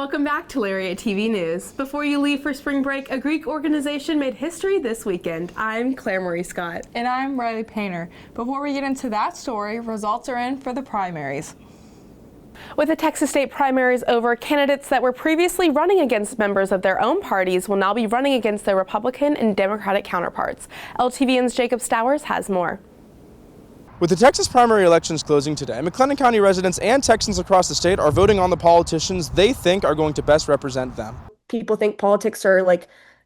Welcome back to Lariat TV News. Before you leave for spring break, a Greek organization made history this weekend. I'm Claire Marie Scott. And I'm Riley Painter. Before we get into that story, results are in for the primaries. With the Texas state primaries over, candidates that were previously running against members of their own parties will now be running against their Republican and Democratic counterparts. LTVN's Jacob Stowers has more. With the Texas primary elections closing today, McLennan County residents and Texans across the state are voting on the politicians they think are going to best represent them. People think politics are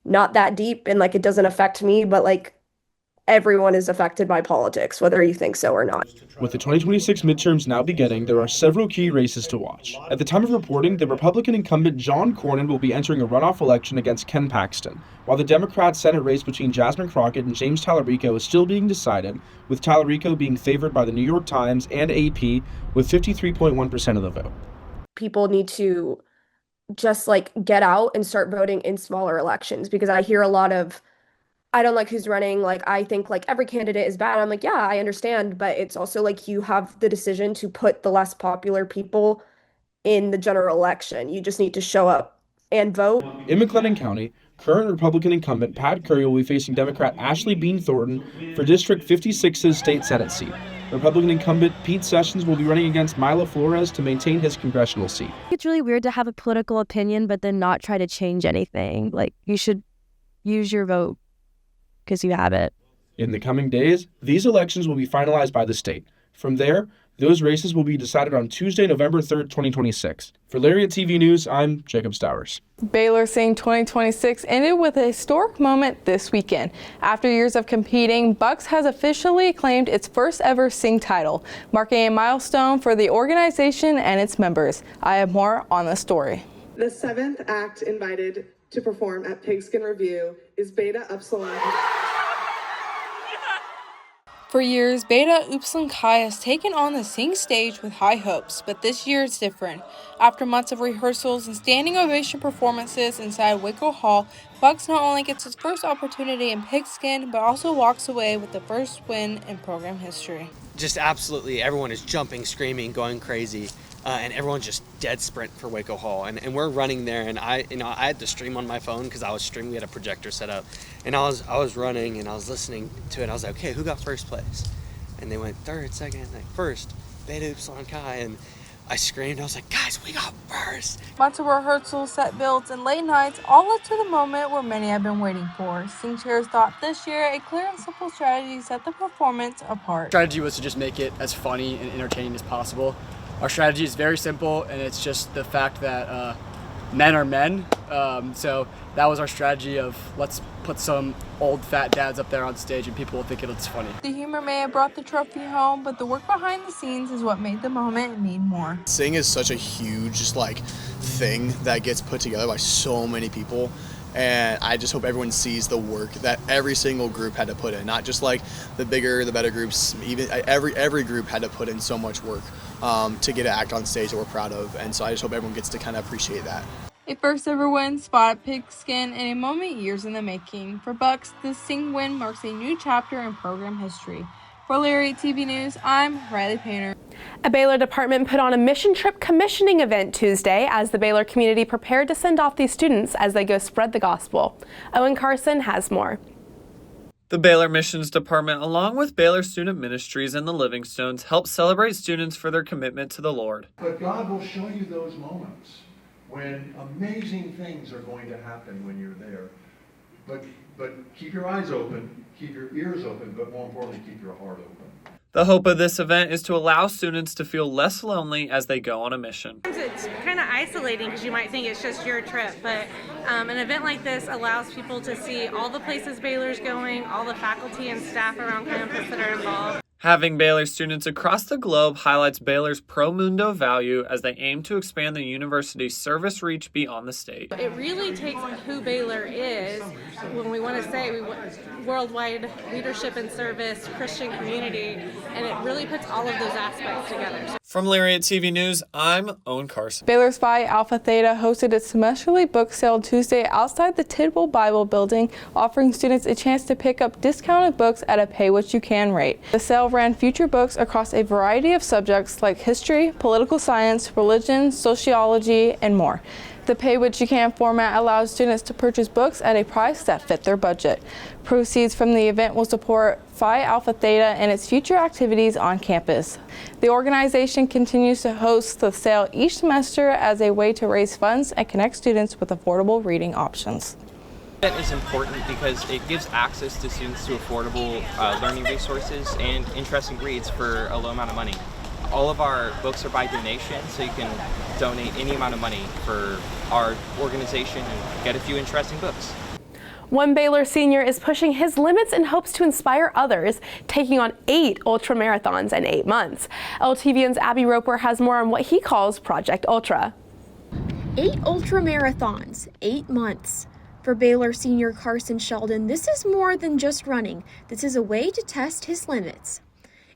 not that deep and it doesn't affect me, but everyone is affected by politics, whether you think so or not. With the 2026 midterms now beginning, there are several key races to watch. At the time of reporting, the Republican incumbent John Cornyn will be entering a runoff election against Ken Paxton, while the Democrat Senate race between Jasmine Crockett and James Tallarico is still being decided, with Tallarico being favored by the New York Times and AP with 53.1% of the vote. People need to just get out and start voting in smaller elections, because I hear a lot of, I don't like who's running. I think every candidate is bad. I'm yeah, I understand. But it's also you have the decision to put the less popular people in the general election. You just need to show up and vote. In McLennan County, current Republican incumbent Pat Curry will be facing Democrat Ashley Bean Thornton for District 56's state Senate seat. Republican incumbent Pete Sessions will be running against Milo Flores to maintain his congressional seat. It's really weird to have a political opinion, but then not try to change anything. You should use your vote because you have it. In the coming days, these elections will be finalized by the state. From there, those races will be decided on Tuesday, November 3rd, 2026. For Lariat TV News, I'm Jacob Stowers. Baylor Sing 2026 ended with a historic moment this weekend. After years of competing, Bucks has officially claimed its first ever Sing title, marking a milestone for the organization and its members. I have more on the story. The seventh act invited to perform at Pigskin Review is Beta Upsilon. For years, Beta Upsilon Chi has taken on the Sing stage with high hopes, but this year it's different. After months of rehearsals and standing ovation performances inside Waco Hall, Bucks not only gets its first opportunity in Pigskin, but also walks away with the first win in program history. Just absolutely everyone is jumping, screaming, going crazy. And everyone's just dead sprint for Waco Hall, and we're running there. And I had to stream on my phone because I was streaming. We had a projector set up, and I was running and I was listening to it. I was like, okay, who got first place? And they went third, second, first, Beta Upsilon Chi, and I screamed. I was like, guys, we got first. Months of rehearsals, set builds, and late nights all led to the moment where many have been waiting for. Sing Chairs thought this year a clear and simple strategy set the performance apart. Strategy was to just make it as funny and entertaining as possible. Our strategy is very simple, and it's just the fact that men are men. So that was our strategy of let's put some old fat dads up there on stage and people will think it's funny. The humor may have brought the trophy home, but the work behind the scenes is what made the moment mean more. Sing is such a huge thing that gets put together by so many people. And I just hope everyone sees the work that every single group had to put in, not just the bigger, the better groups. Even every group had to put in so much work to get an act on stage that we're proud of. And so I just hope everyone gets to kind of appreciate that. A first ever win spot at Pigskin and a moment years in the making. For Bucks, this Sing win marks a new chapter in program history. For Lariat TV News, I'm Riley Painter. A Baylor department put on a mission trip commissioning event Tuesday as the Baylor community prepared to send off these students as they go spread the gospel. Owen Carson has more. The Baylor Missions Department, along with Baylor Student Ministries and the Livingstones, help celebrate students for their commitment to the Lord. But God will show you those moments when amazing things are going to happen when you're there. But keep your eyes open, keep your ears open, but more importantly, keep your heart open. The hope of this event is to allow students to feel less lonely as they go on a mission. It's kind of isolating because you might think it's just your trip, but an event like this allows people to see all the places Baylor's going, all the faculty and staff around campus that are involved. Having Baylor students across the globe highlights Baylor's pro mundo value as they aim to expand the university's service reach beyond the state. It really takes who Baylor is when we want to say we want worldwide leadership and service, Christian community, and it really puts all of those aspects together. From Lariat TV News, I'm Owen Carson. Baylor's Phi Alpha Theta hosted its semesterly book sale Tuesday outside the Tidwell Bible building, offering students a chance to pick up discounted books at a pay-what-you-can rate. The sale ran featured books across a variety of subjects like history, political science, religion, sociology, and more. The Pay What You Can format allows students to purchase books at a price that fit their budget. Proceeds from the event will support Phi Alpha Theta and its future activities on campus. The organization continues to host the sale each semester as a way to raise funds and connect students with affordable reading options. That is important because it gives access to students to affordable learning resources and interesting reads for a low amount of money. All of our books are by donation, so you can donate any amount of money for our organization and get a few interesting books. One Baylor senior is pushing his limits in hopes to inspire others, taking on 8 ultra marathons in 8 months. LTVN's Abby Roper has more on what he calls Project Ultra. 8 ultra marathons, 8 months. For Baylor senior Carson Sheldon, this is more than just running. This is a way to test his limits.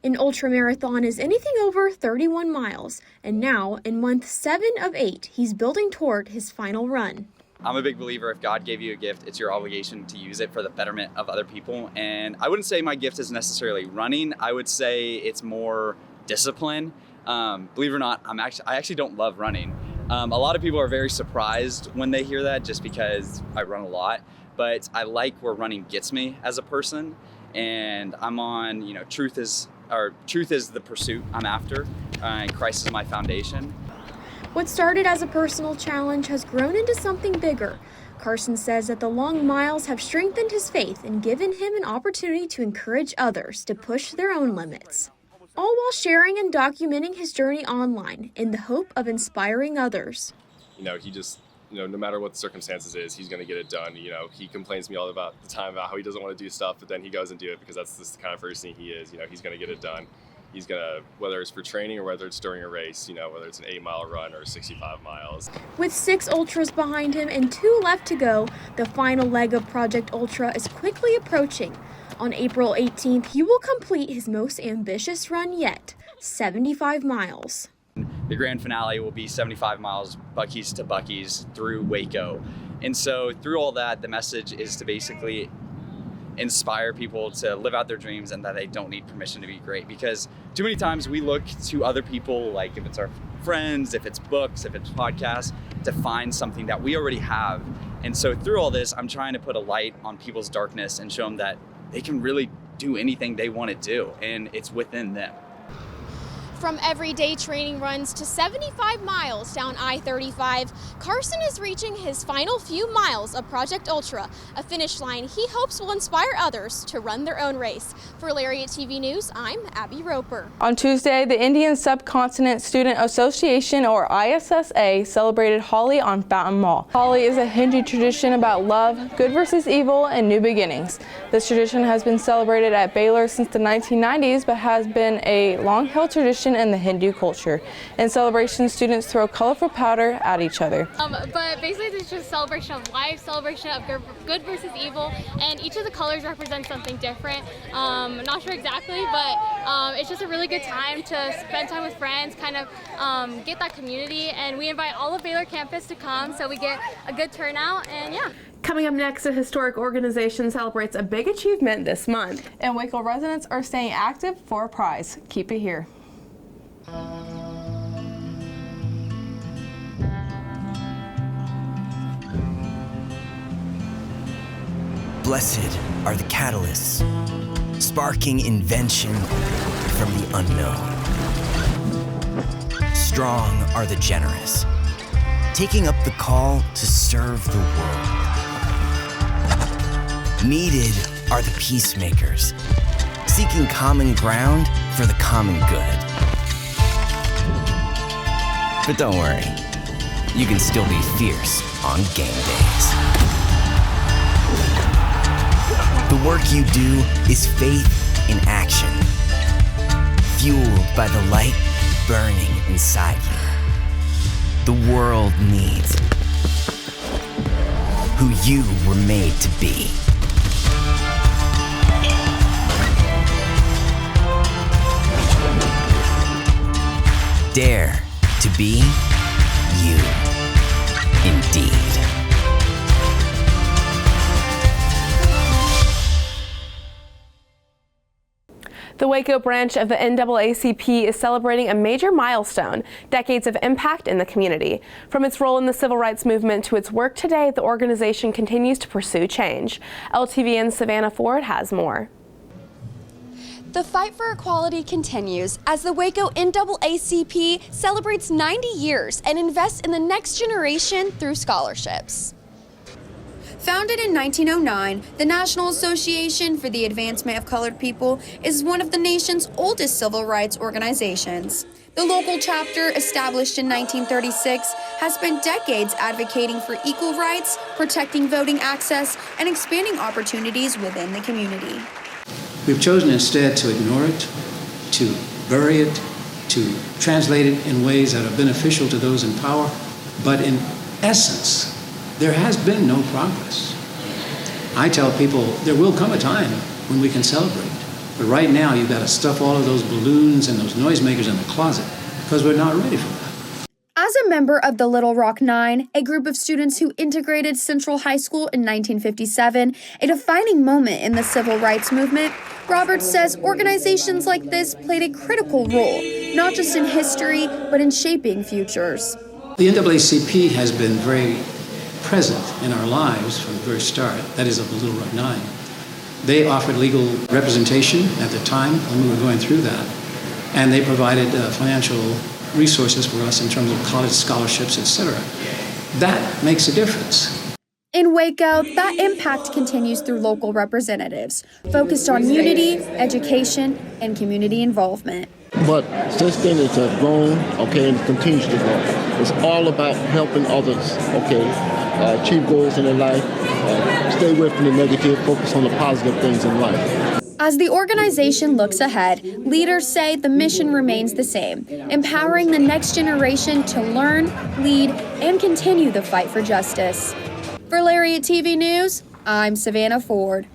An ultramarathon is anything over 31 miles, and now, in month 7 of 8, he's building toward his final run. I'm a big believer if God gave you a gift, it's your obligation to use it for the betterment of other people. And I wouldn't say my gift is necessarily running. I would say it's more discipline. Believe it or not, I actually don't love running. A lot of people are very surprised when they hear that just because I run a lot, but I like where running gets me as a person. And I'm on, truth is the pursuit I'm after, and Christ is my foundation. What started as a personal challenge has grown into something bigger. Carson says that the long miles have strengthened his faith and given him an opportunity to encourage others to push their own limits, all while sharing and documenting his journey online in the hope of inspiring others. He just, no matter what the circumstances is, he's going to get it done. He complains to me all about the time about how he doesn't want to do stuff, but then he goes and do it because that's just the kind of person he is. He's going to get it done. He's going to, whether it's for training or whether it's during a race, whether it's an 8-mile run or 65 miles. With 6 ultras behind him and 2 left to go, the final leg of Project Ultra is quickly approaching. On April 18th, he will complete his most ambitious run yet, 75 miles. The grand finale will be 75 miles, Buc-ee's to Buc-ee's through Waco. And so through all that, the message is to basically inspire people to live out their dreams and that they don't need permission to be great. Because too many times we look to other people, like if it's our friends, if it's books, if it's podcasts, to find something that we already have. And so through all this, I'm trying to put a light on people's darkness and show them that they can really do anything they want to do, and it's within them. From everyday training runs to 75 miles down I-35, Carson is reaching his final few miles of Project Ultra, a finish line he hopes will inspire others to run their own race. For Lariat TV News, I'm Abby Roper. On Tuesday, the Indian Subcontinent Student Association, or ISSA, celebrated Holi on Fountain Mall. Holi is a Hindu tradition about love, good versus evil, and new beginnings. This tradition has been celebrated at Baylor since the 1990s, but has been a long-held tradition in the Hindu culture. In celebration, students throw colorful powder at each other. But basically it's just a celebration of life, celebration of good versus evil, and each of the colors represents something different. Not sure exactly, but it's just a really good time to spend time with friends, kind of get that community, and we invite all of Baylor campus to come so we get a good turnout, and yeah. Coming up next, a historic organization celebrates a big achievement this month. And Waco residents are staying active for a prize. Keep it here. Blessed are the catalysts, sparking invention from the unknown. Strong are the generous, taking up the call to serve the world. Needed are the peacemakers, seeking common ground for the common good. But don't worry, you can still be fierce on game days. The work you do is faith in action, fueled by the light burning inside you. The world needs who you were made to be. Dare to be you, indeed. The Waco branch of the NAACP is celebrating a major milestone, decades of impact in the community. From its role in the civil rights movement to its work today, the organization continues to pursue change. LTVN's Savannah Ford has more. The fight for equality continues as the Waco NAACP celebrates 90 years and invests in the next generation through scholarships. Founded in 1909, the National Association for the Advancement of Colored People is one of the nation's oldest civil rights organizations. The local chapter, established in 1936, has spent decades advocating for equal rights, protecting voting access, and expanding opportunities within the community. We've chosen instead to ignore it, to bury it, to translate it in ways that are beneficial to those in power, but in essence, there has been no progress. I tell people there will come a time when we can celebrate, but right now you've got to stuff all of those balloons and those noisemakers in the closet because we're not ready for that. As a member of the Little Rock Nine, a group of students who integrated Central High School in 1957, a defining moment in the civil rights movement, Roberts says organizations like this played a critical role, not just in history, but in shaping futures. The NAACP has been very present in our lives from the very start, that is of the Little Rock Nine. They offered legal representation at the time when we were going through that, and they provided financial resources for us in terms of college scholarships, etc. That makes a difference. In Waco, that impact continues through local representatives, focused on unity, education, and community involvement. But since then it has grown, okay, and it continues to grow. It's all about helping others, okay, achieve goals in their life, stay away from the negative, focus on the positive things in life. As the organization looks ahead, leaders say the mission remains the same, empowering the next generation to learn, lead, and continue the fight for justice. For Lariat TV News, I'm Savannah Ford.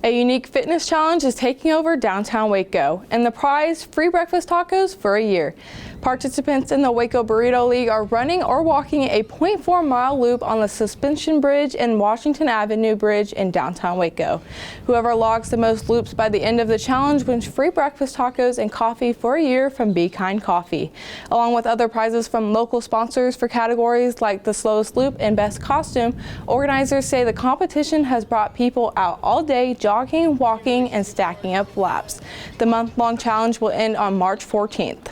A unique fitness challenge is taking over downtown Waco, and the prize, free breakfast tacos for a year. Participants in the Waco Burrito League are running or walking a 0.4-mile loop on the Suspension Bridge and Washington Avenue Bridge in downtown Waco. Whoever logs the most loops by the end of the challenge wins free breakfast tacos and coffee for a year from Be Kind Coffee, along with other prizes from local sponsors for categories like the slowest loop and best costume. Organizers say the competition has brought people out all day jogging, walking, and stacking up laps. The month-long challenge will end on March 14th.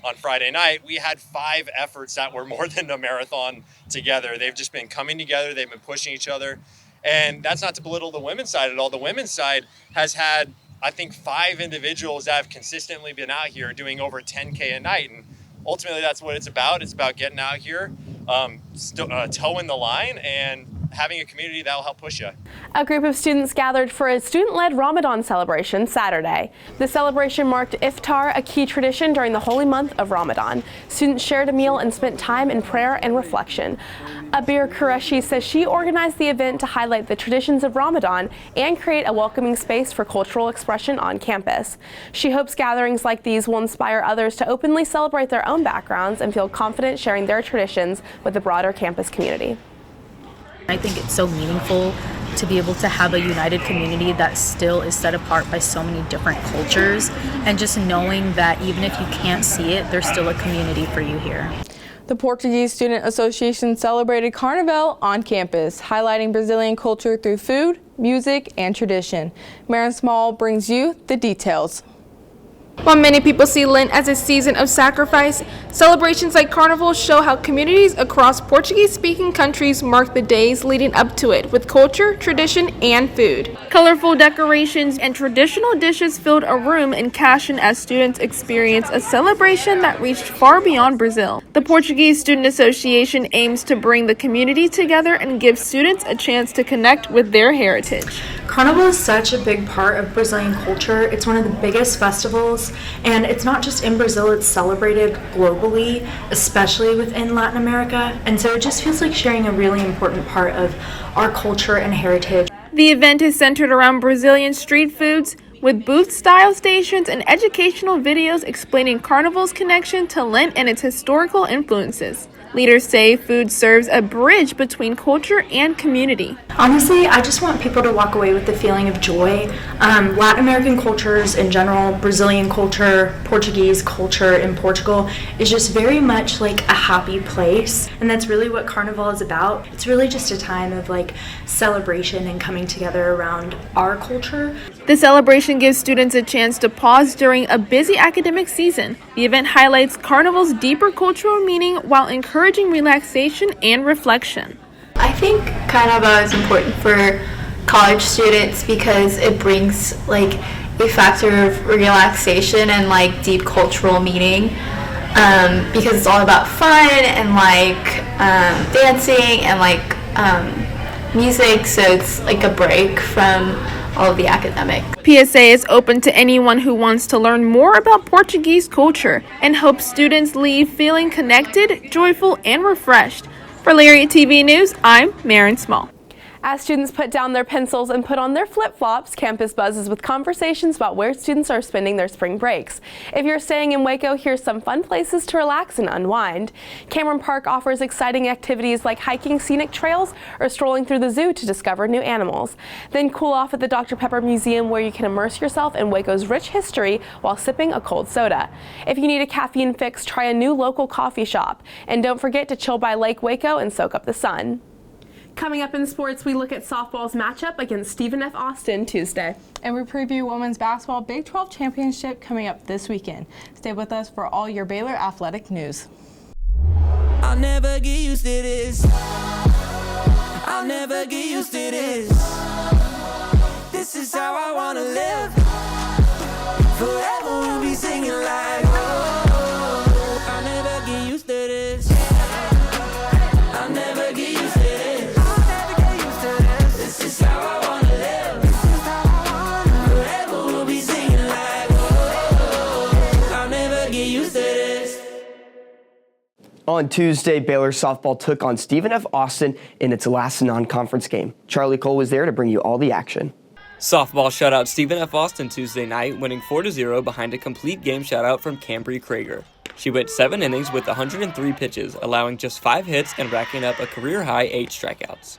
On Friday night, we had 5 efforts that were more than a marathon together. They've just been coming together. They've been pushing each other. And that's not to belittle the women's side at all. The women's side has had, I think, 5 individuals that have consistently been out here doing over 10K a night. And ultimately, that's what it's about. It's about getting out here, towing the line, and having a community that will help push you. A group of students gathered for a student-led Ramadan celebration Saturday. The celebration marked Iftar, a key tradition during the holy month of Ramadan. Students shared a meal and spent time in prayer and reflection. Abir Qureshi says she organized the event to highlight the traditions of Ramadan and create a welcoming space for cultural expression on campus. She hopes gatherings like these will inspire others to openly celebrate their own backgrounds and feel confident sharing their traditions with the broader campus community. I think it's so meaningful to be able to have a united community that still is set apart by so many different cultures, and just knowing that even if you can't see it, there's still a community for you here. The Portuguese Student Association celebrated Carnival on campus, highlighting Brazilian culture through food, music, and tradition. Marin Small brings you the details. While many people see Lent as a season of sacrifice, celebrations like Carnival show how communities across Portuguese-speaking countries mark the days leading up to it with culture, tradition, and food. Colorful decorations and traditional dishes filled a room in Cashin as students experienced a celebration that reached far beyond Brazil. The Portuguese Student Association aims to bring the community together and give students a chance to connect with their heritage. Carnival is such a big part of Brazilian culture. It's one of the biggest festivals, and it's not just in Brazil, it's celebrated globally, especially within Latin America. And so it just feels like sharing a really important part of our culture and heritage. The event is centered around Brazilian street foods, with booth-style stations and educational videos explaining Carnival's connection to Lent and its historical influences. Leaders say food serves a bridge between culture and community. Honestly, I just want people to walk away with the feeling of joy. Latin American cultures in general, Brazilian culture, Portuguese culture in Portugal is just very much like a happy place. And that's really what Carnival is about. It's really just a time of like celebration and coming together around our culture. The celebration gives students a chance to pause during a busy academic season. The event highlights Carnival's deeper cultural meaning while encouraging relaxation and reflection. I think Carnival is important for college students because it brings like a factor of relaxation and like deep cultural meaning, because it's all about fun and like dancing and like music, so it's like a break from all of the academic. PSA is open to anyone who wants to learn more about Portuguese culture and hopes students leave feeling connected, joyful, and refreshed. For Lariat TV News, I'm Maren Small. As students put down their pencils and put on their flip-flops, campus buzzes with conversations about where students are spending their spring breaks. If you're staying in Waco, here's some fun places to relax and unwind. Cameron Park offers exciting activities like hiking scenic trails or strolling through the zoo to discover new animals. Then cool off at the Dr. Pepper Museum, where you can immerse yourself in Waco's rich history while sipping a cold soda. If you need a caffeine fix, try a new local coffee shop. And don't forget to chill by Lake Waco and soak up the sun. Coming up in sports, we look at softball's matchup against Stephen F. Austin Tuesday. And we preview women's basketball Big 12 championship coming up this weekend. Stay with us for all your Baylor athletic news. I'll never get used to this. I'll never get used to this. This is how I wanna live. Forever we'll be singing like, oh, I'll never get used to this. I'll never get used to this. This is how I wanna live. Forever we'll be singing like, oh, I'll never get used to this. On Tuesday, Baylor softball took on Stephen F. Austin in its last non-conference game. Charlie Cole was there to bring you all the action. Softball shut out Stephen F. Austin Tuesday night, winning 4-0 behind a complete game shutout from Cambry Krager. She went 7 innings with 103 pitches, allowing just 5 hits and racking up a career-high 8 strikeouts.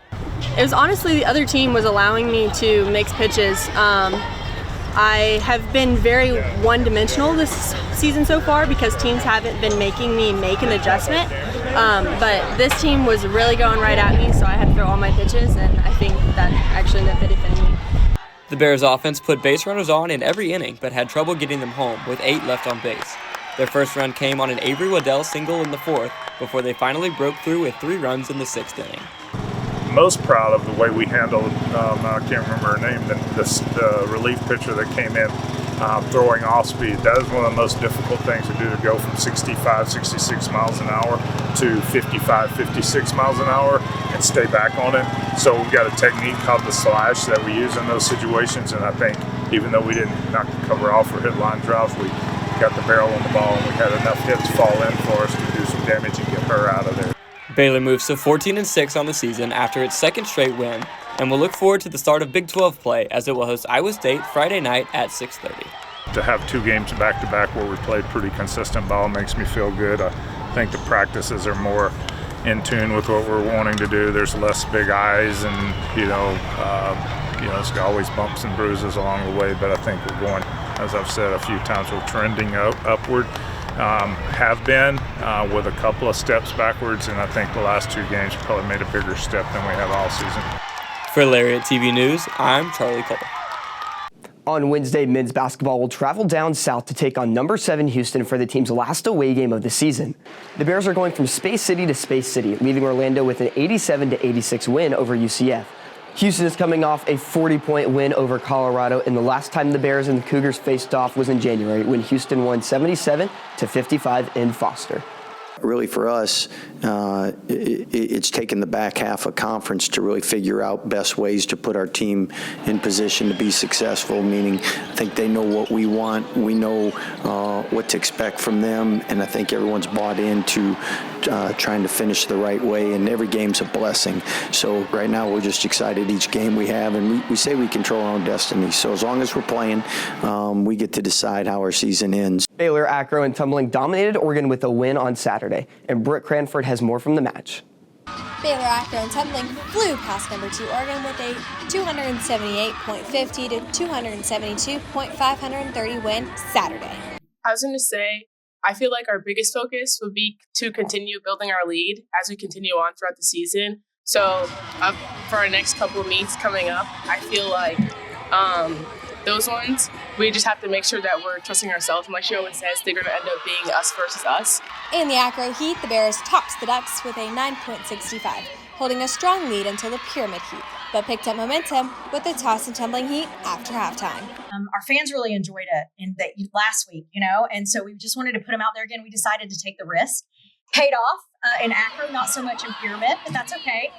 It was honestly the other team was allowing me to mix pitches. I have been very one-dimensional this season so far because teams haven't been making me make an adjustment. But this team was really going right at me, so I had to throw all my pitches, and I think that actually benefited me. The Bears offense put base runners on in every inning, but had trouble getting them home with 8 left on base. Their first run came on an Avery Waddell single in the 4th, before they finally broke through with 3 runs in the 6th inning. Most proud of the way we handled, I can't remember her name, the relief pitcher that came in throwing off speed. That is one of the most difficult things to do, to go from 65, 66 miles an hour to 55, 56 miles an hour and stay back on it. So we've got a technique called the slash that we use in those situations, and I think even though we didn't knock the cover off or hit line drives, we got the barrel on the ball and we had enough hits fall in for us to do some damage and get her out of there. Baylor moves to 14-6 on the season after its 2nd straight win, and will look forward to the start of Big 12 play as it will host Iowa State Friday night at 6:30. To have 2 games back-to-back where we played pretty consistent ball makes me feel good. I think the practices are more in tune with what we're wanting to do. There's less big eyes, and it's always bumps and bruises along the way, but I think we're going, as I've said a few times, we're trending upward. Have been with a couple of steps backwards, and I think the last 2 games probably made a bigger step than we have all season. For Lariat TV News, I'm Charlie Cole. On Wednesday, men's basketball will travel down south to take on number 7 Houston for the team's last away game of the season. The Bears are going from Space City to Space City, leaving Orlando with an 87-86 win over UCF. Houston is coming off a 40-point win over Colorado, and the last time the Bears and the Cougars faced off was in January, when Houston won 77-55 in Foster. Really, for us, it's taken the back half of conference to really figure out best ways to put our team in position to be successful, meaning I think they know what we want. We know what to expect from them, and I think everyone's bought into trying to finish the right way, and every game's a blessing. So right now we're just excited each game we have, and we say we control our own destiny. So as long as we're playing, we get to decide how our season ends. Baylor, Acro, and Tumbling dominated Oregon with a win on Saturday, and Brooke Cranford has more from the match. Baylor, Acro, and Tumbling flew past number 2 Oregon with a 278.50 to 272.530 win Saturday. I was going to say, I feel like our biggest focus would be to continue building our lead as we continue on throughout the season. So for our next couple of meets coming up, I feel like those ones, we just have to make sure that we're trusting ourselves. And like she always says, they're going to end up being us versus us. In the Acro heat, the Bears topped the Ducks with a 9.65, holding a strong lead until the Pyramid heat, but picked up momentum with the toss and tumbling heat after halftime. Our fans really enjoyed it last week, and so we just wanted to put them out there again. We decided to take the risk. Paid off in Acro, not so much in Pyramid, but that's okay.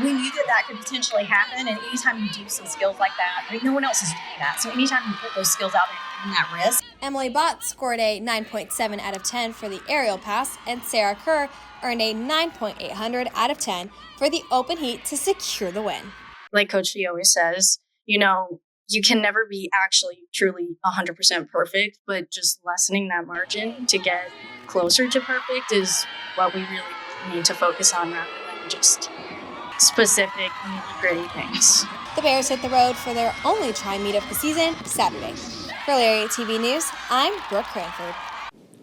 We knew that could potentially happen, and anytime you do some skills like that, no one else is doing that. So anytime you put those skills out there, you're taking that risk. Emily Bott scored a 9.7 out of 10 for the aerial pass, and Sarah Kerr earned a 9.800 out of 10 for the open heat to secure the win. Like Coach V always says, you can never be actually truly 100% perfect, but just lessening that margin to get closer to perfect is what we really need to focus on rather than just specific nitty-gritty things. The Bears hit the road for their only tri-meet of the season Saturday. For Lariat TV News, I'm Brooke Cranford.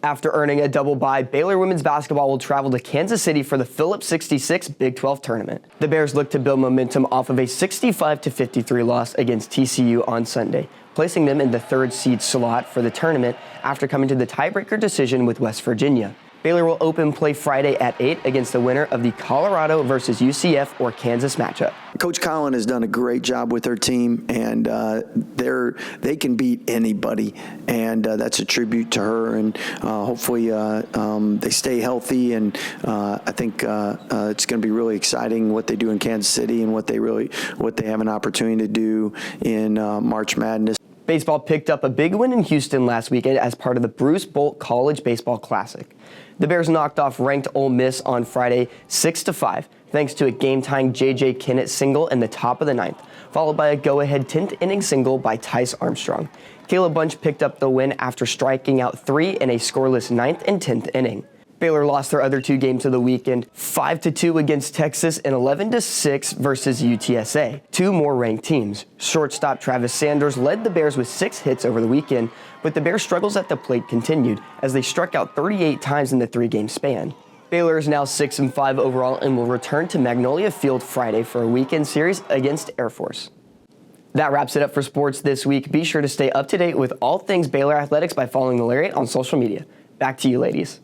After earning a double bye, Baylor women's basketball will travel to Kansas City for the Phillips 66 Big 12 tournament. The Bears look to build momentum off of a 65-53 loss against TCU on Sunday, placing them in the 3rd seed slot for the tournament after coming to the tiebreaker decision with West Virginia. Baylor will open play Friday at 8 against the winner of the Colorado versus UCF or Kansas matchup. Coach Collin has done a great job with her team, and they can beat anybody, and that's a tribute to her. And hopefully they stay healthy. And I think it's going to be really exciting what they do in Kansas City and what they have an opportunity to do in March Madness. Baseball picked up a big win in Houston last weekend as part of the Bruce Bolt College Baseball Classic. The Bears knocked off ranked Ole Miss on Friday 6-5, thanks to a game-tying J.J. Kennett single in the top of the 9th, followed by a go-ahead 10th inning single by Tice Armstrong. Caleb Bunch picked up the win after striking out 3 in a scoreless 9th and 10th inning. Baylor lost their other 2 games of the weekend, 5-2 against Texas and 11-6 versus UTSA, 2 more ranked teams. Shortstop Travis Sanders led the Bears with 6 hits over the weekend, but the Bears' struggles at the plate continued as they struck out 38 times in the 3-game span. Baylor is now 6-5 overall and will return to Magnolia Field Friday for a weekend series against Air Force. That wraps it up for sports this week. Be sure to stay up to date with all things Baylor athletics by following the Lariat on social media. Back to you, ladies.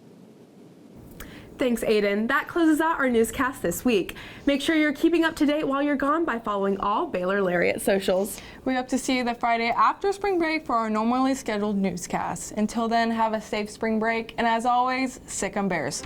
Thanks, Aiden. That closes out our newscast this week. Make sure you're keeping up to date while you're gone by following all Baylor Lariat socials. We hope to see you the Friday after spring break for our normally scheduled newscast. Until then, have a safe spring break, and as always, sick 'em Bears.